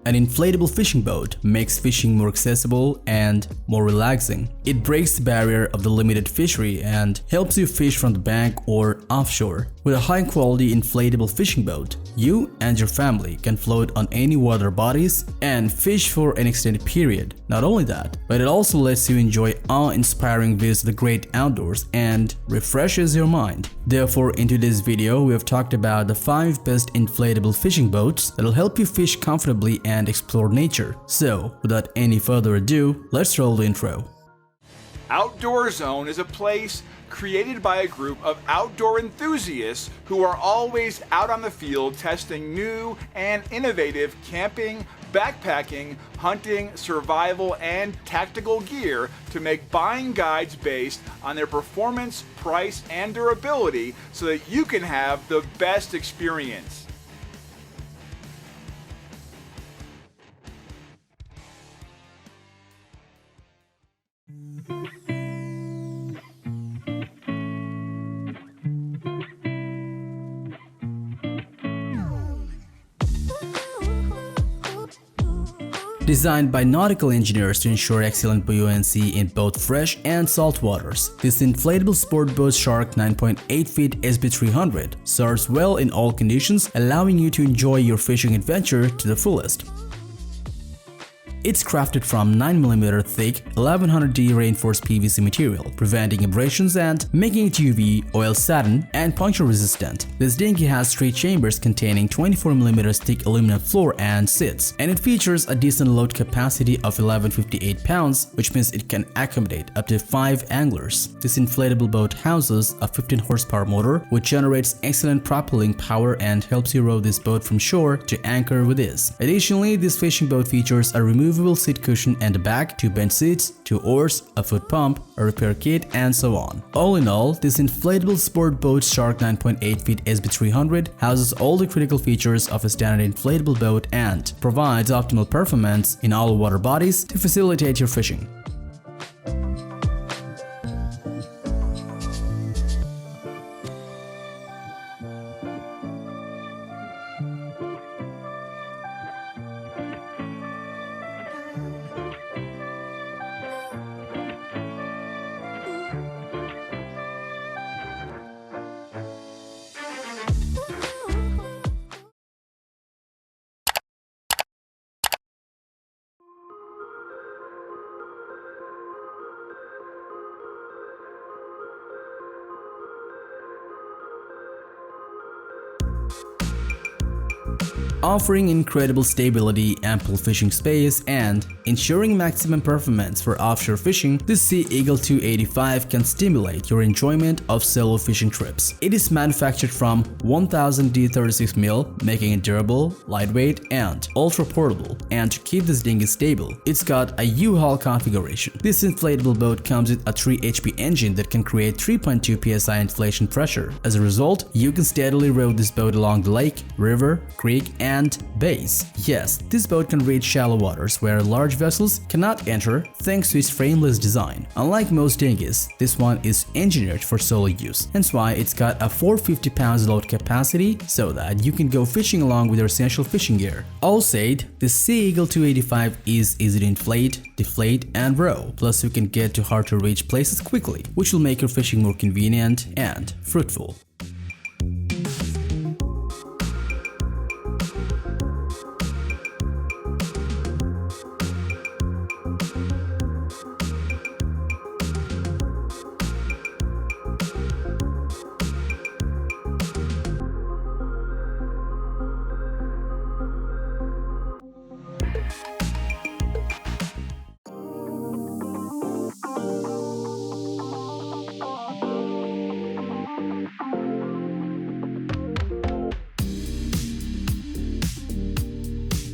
An inflatable fishing boat makes fishing more accessible and more relaxing. It breaks the barrier of the limited fishery and helps you fish from the bank or offshore. With a high-quality inflatable fishing boat, you and your family can float on any water bodies and fish for an extended period. Not only that, but it also lets you enjoy awe-inspiring views of the great outdoors and refreshes your mind. Therefore, in today's video, we have talked about the 5 best inflatable fishing boats that will help you fish comfortably and explore nature. So, without any further ado, let's roll the intro. Outdoor Zone is a place created by a group of outdoor enthusiasts who are always out on the field testing new and innovative camping, backpacking, hunting, survival, and tactical gear to make buying guides based on their performance, price, and durability so that you can have the best experience. Designed by nautical engineers to ensure excellent buoyancy in both fresh and salt waters, this inflatable sport boat Shark 9.8 feet SB300 serves well in all conditions, allowing you to enjoy your fishing adventure to the fullest. It's crafted from 9mm thick 1100D reinforced PVC material, preventing abrasions and making it UV, oil satin, and puncture resistant. This dinghy has 3 chambers containing 24mm thick aluminum floor and seats, and it features a decent load capacity of 1158 pounds, which means it can accommodate up to 5 anglers. This inflatable boat houses a 15 horsepower motor, which generates excellent propelling power and helps you row this boat from shore to anchor with ease. Additionally, this fishing boat features a removable seat cushion and a back, 2 bench seats, 2 oars, a foot pump, a repair kit, and so on. All in all, this inflatable sport boat Shark 9.8 feet SB300 houses all the critical features of a standard inflatable boat and provides optimal performance in all water bodies to facilitate your fishing. Offering incredible stability, ample fishing space, and ensuring maximum performance for offshore fishing, the Sea Eagle 285 can stimulate your enjoyment of solo fishing trips. It is manufactured from 1000D36mm, making it durable, lightweight, and ultra-portable. And to keep this dinghy stable, it's got a U-Haul configuration. This inflatable boat comes with a 3 HP engine that can create 3.2 psi inflation pressure. As a result, you can steadily row this boat along the lake, river, creek, and bays. Yes, this boat can reach shallow waters where large vessels cannot enter thanks to its frameless design. Unlike most dinghies, this one is engineered for solo use, hence why it's got a 450 pounds load capacity so that you can go fishing along with your essential fishing gear. All said, the Sea Eagle 285 is easy to inflate, deflate, and row, plus you can get to hard to reach places quickly, which will make your fishing more convenient and fruitful.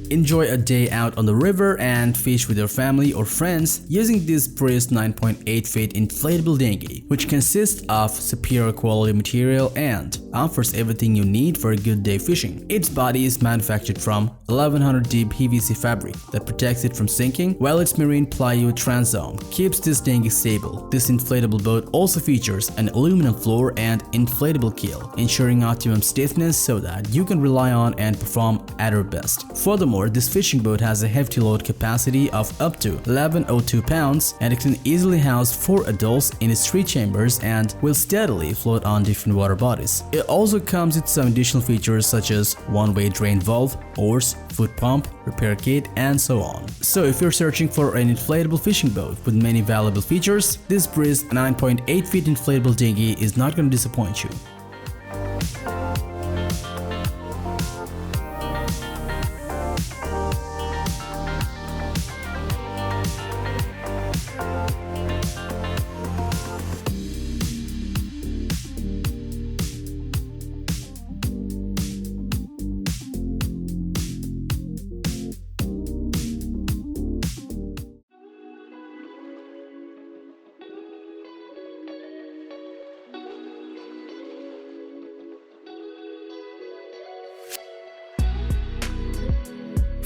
Enjoy a day out on the river and fish with your family or friends using this BRIS 9.8 feet inflatable dinghy, which consists of superior quality material and offers everything you need for a good day fishing. Its body is manufactured from 1100D PVC fabric that protects it from sinking, while its marine plywood transom keeps this dinghy stable. This inflatable boat also features an aluminum floor and inflatable keel, ensuring optimum stiffness so that you can rely on and perform at your best. Furthermore, Furthermore, this fishing boat has a hefty load capacity of up to 1102 pounds, and it can easily house 4 adults in its 3 chambers and will steadily float on different water bodies. It also comes with some additional features such as one-way drain valve, oars, foot pump, repair kit, and so on. So if you're searching for an inflatable fishing boat with many valuable features, this BRIS 9.8 feet inflatable dinghy is not going to disappoint you.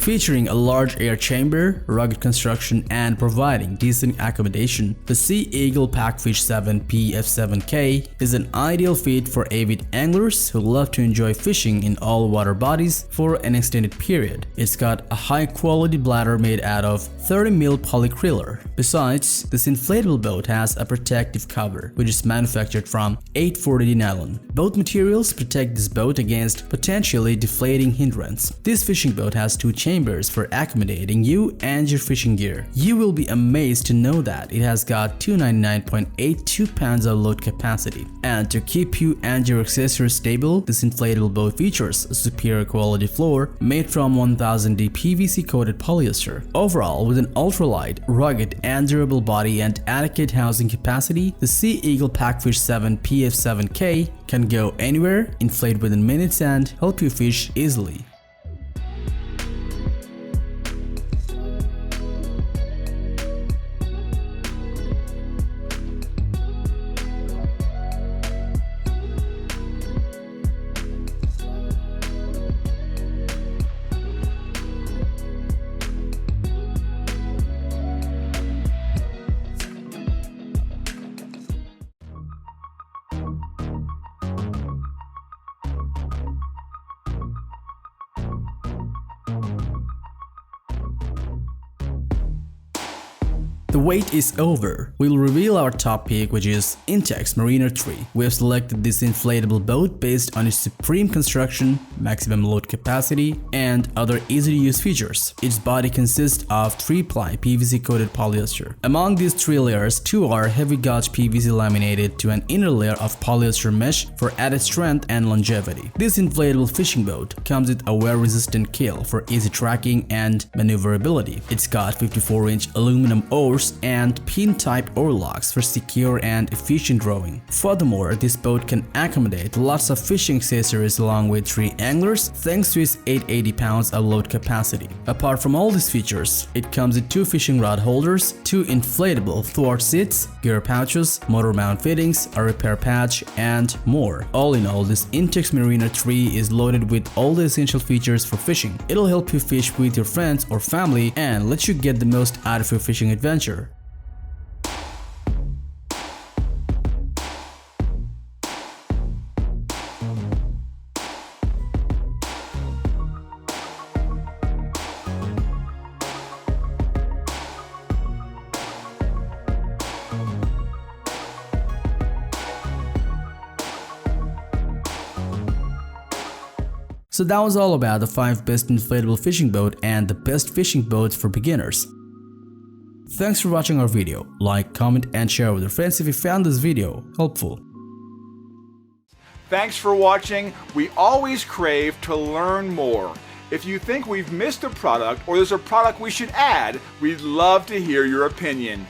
Featuring a large air chamber, rugged construction, and providing decent accommodation, the Sea Eagle Packfish 7 PF7K is an ideal fit for avid anglers who love to enjoy fishing in all water bodies for an extended period. It's got a high-quality bladder made out of 30mm polyacrylic. Besides, this inflatable boat has a protective cover, which is manufactured from 840D nylon. Both materials protect this boat against potentially deflating hindrance. This fishing boat has 2 chambers for accommodating you and your fishing gear. You will be amazed to know that it has got 299.82 pounds of load capacity. And to keep you and your accessories stable, this inflatable boat features a superior quality floor made from 1000D PVC coated polyester. Overall, with an ultralight, rugged, and durable body and adequate housing capacity, the Sea Eagle Packfish 7 PF7K can go anywhere, inflate within minutes, and help you fish easily. The wait is over. We'll reveal our top pick, which is Intex Mariner 3. We have selected this inflatable boat based on its supreme construction, maximum load capacity, and other easy-to-use features. Its body consists of 3-ply PVC coated polyester. Among these 3 layers, 2 are heavy gauge PVC laminated to an inner layer of polyester mesh for added strength and longevity. This inflatable fishing boat comes with a wear-resistant keel for easy tracking and maneuverability. It's got 54-inch aluminum oars and pin-type oar locks for secure and efficient rowing. Furthermore, this boat can accommodate lots of fishing accessories along with 3 anglers thanks to its 880 pounds of load capacity. Apart from all these features, it comes with 2 fishing rod holders, 2 inflatable thwart seats, gear pouches, motor mount fittings, a repair patch, and more. All in all, this Intex Mariner 3 is loaded with all the essential features for fishing. It'll help you fish with your friends or family and let you get the most out of your fishing adventure. So that was all about the 5 best inflatable fishing boat and the best fishing boats for beginners. Thanks for watching our video. Like, comment, and share with your friends if you found this video helpful. Thanks for watching. We always crave to learn more. If you think we've missed a product or there's a product we should add, we'd love to hear your opinion.